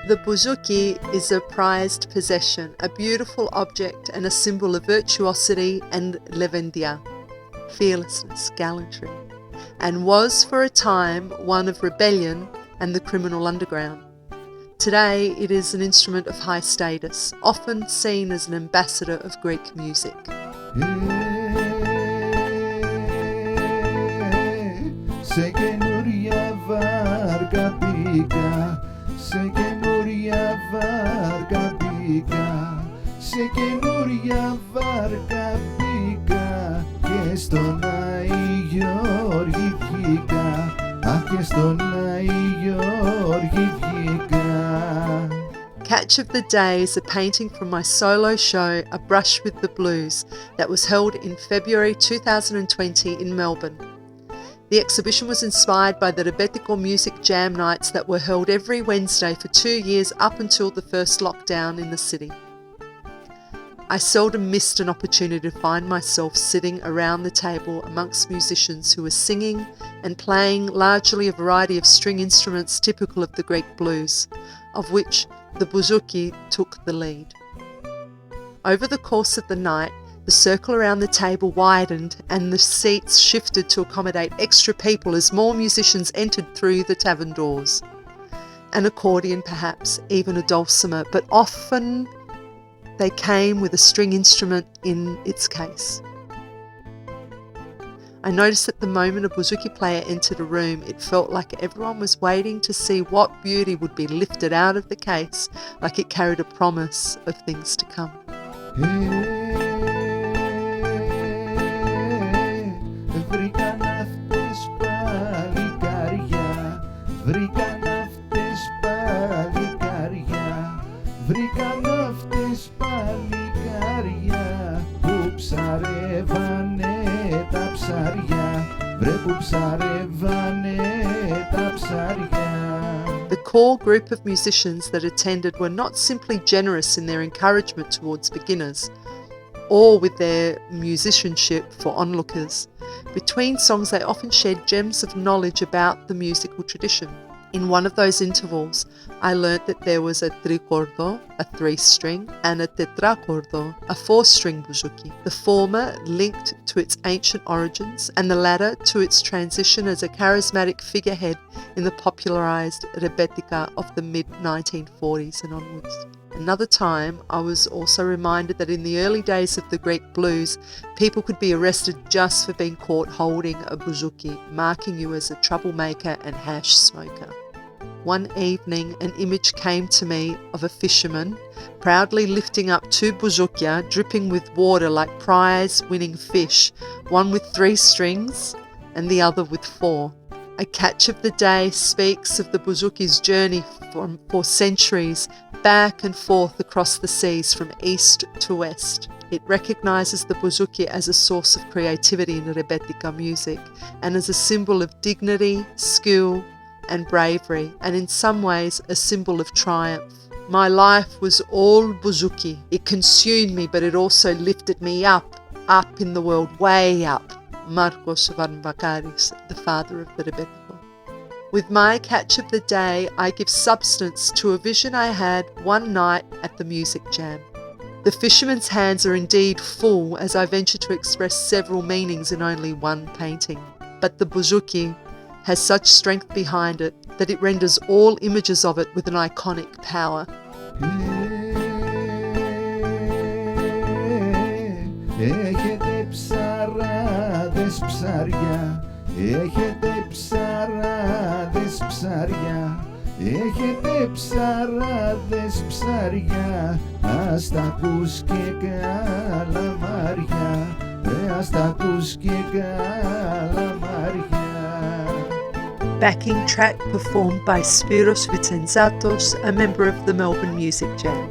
The bouzouki is a prized possession, a beautiful object and a symbol of virtuosity and levendia, fearlessness, gallantry, and was for a time one of rebellion and the criminal underground. Today it is an instrument of high status, often seen as an ambassador of Greek music. Σε καινούρια βάρκα μπήκα, σε καινούρια βάρκα μπήκα, σε καινούρια βάρκα μπήκα και στον Αϊ-Γιώ βγήκα, και στον Αϊ-Γιώ βγήκα. Catch of the Day is a painting from my solo show, A Brush with the Blues, that was held in February 2020 in Melbourne. The exhibition was inspired by the Rebetiko music jam nights that were held every Wednesday for 2 years up until the first lockdown in the city. I seldom missed an opportunity to find myself sitting around the table amongst musicians who were singing and playing largely a variety of string instruments typical of the Greek blues, of which the bouzouki took the lead. Over the course of the night, the circle around the table widened and the seats shifted to accommodate extra people as more musicians entered through the tavern doors. An accordion perhaps, even a dulcimer, but often they came with a string instrument in its case. I noticed that the moment a bouzouki player entered a room, it felt like everyone was waiting to see what beauty would be lifted out of the case, like it carried a promise of things to come. Βρήκα ναύτες παλικάρια, βρήκα ναύτες παλικάρια, βρήκα ναύτες παλικάρια που ψαρεύανε τα ψάρια, βρε που ψαρεύανε τα ψάρια. The core group of musicians that attended were not simply generous in their encouragement towards beginners, or with their musicianship for onlookers. Between songs, they often shared gems of knowledge about the musical tradition. In one of those intervals, I learnt that there was a tricordo, a 3-string, and a tetracordo, a 4-string bouzouki, the former linked to its ancient origins and the latter to its transition as a charismatic figurehead in the popularised rebetika of the mid-1940s and onwards. Another time, I was also reminded that in the early days of the Greek blues, people could be arrested just for being caught holding a bouzouki, marking you as a troublemaker and hash smoker. One evening, an image came to me of a fisherman proudly lifting up 2 bouzoukia dripping with water like prize-winning fish, one with 3 strings and the other with 4. A catch of the day speaks of the bouzouki's journey for centuries back and forth across the seas from east to west. It recognises the bouzouki as a source of creativity in rebetika music and as a symbol of dignity, skill and bravery, and in some ways a symbol of triumph. My life was all bouzouki. It consumed me, but it also lifted me up in the world, way up. Marcos Varvakaris, the father of the rebetiko. With my catch of the day, I give substance to a vision I had one night at the music jam. The fisherman's hands are indeed full as I venture to express several meanings in only one painting. But the bouzouki has such strength behind it that it renders all images of it with an iconic power. Έχετε ψαράδες ψάρια, έχετε ψαράδες ψάρια, έχετε ψαράδες ψάρια, αστακούς και καλαμάρια, αστακούς και καλαμάρια. Backing track performed by Spiros Vitsenzatos, a member of the Melbourne Music Jam.